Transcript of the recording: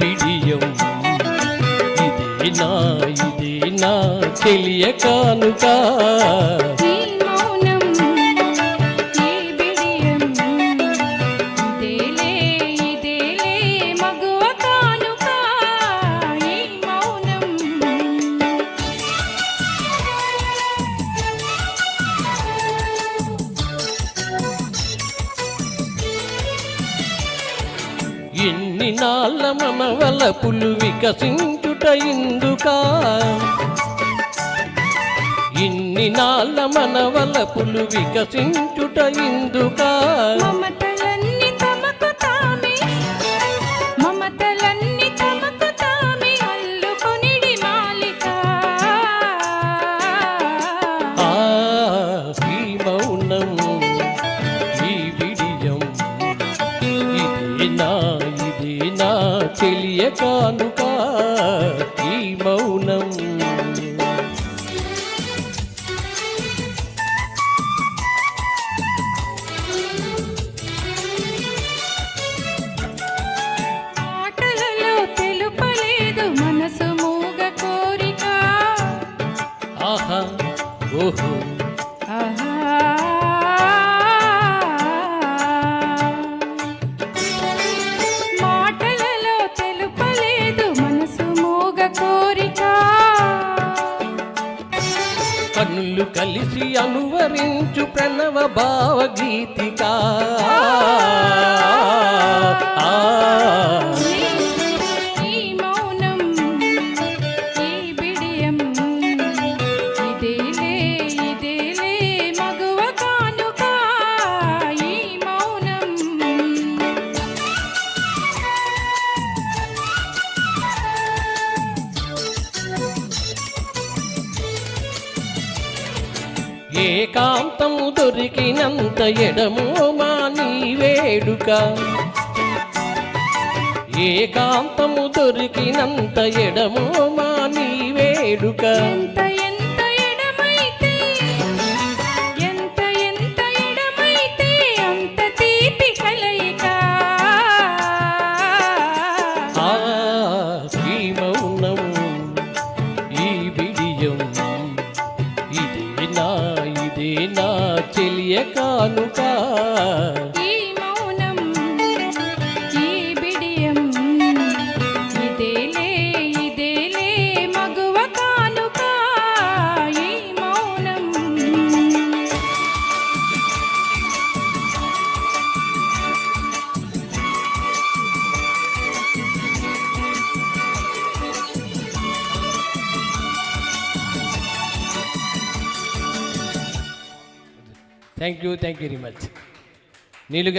విడియం ఇదే నా చెలియ కానుక ఎన్ని నాళ్ళ మనవలపులు వికసించుట ఇందుకా ఇన్ని నాళ్ళ మనవలపులు వికసించుట ఇందుకా మమతలన్నీ తమకు తామే అల్లుకొనిడి మాలిక ఈ మౌనం ఈ విడియం ఇదే నా చెలియ కానుక ఈ మౌనం ఆటలలో తెలుపలేదు మనసు మూగ కోరిక ఆహా ఓహో మాటలలో తెలుపలేదు మనసు మూగ కోరిక కన్నులు కలిసి అనువరించు ప్రణవ భావగీతిక ఈ మౌనం ఈ బిడియం ఇదేలే మగువ కానుక ఈ మౌనం ఏకాంతము దొరికినంత ఎడమో మా నీ వేడుక ఏకాంతము దొరికినంత ఎడమో మా నీ వేడుక ఎంత ఎడమైతే అంత తీపి కలయిక ఈ మౌనం ఈ బిడియం ఇదే నా చెలియ కానుక ఈ మౌనం ఈ బిడియం ఇదేలే మగువ కానుక ఈ మౌనం థ్యాంక్ యూ వెరీ మచ్ నీలుగా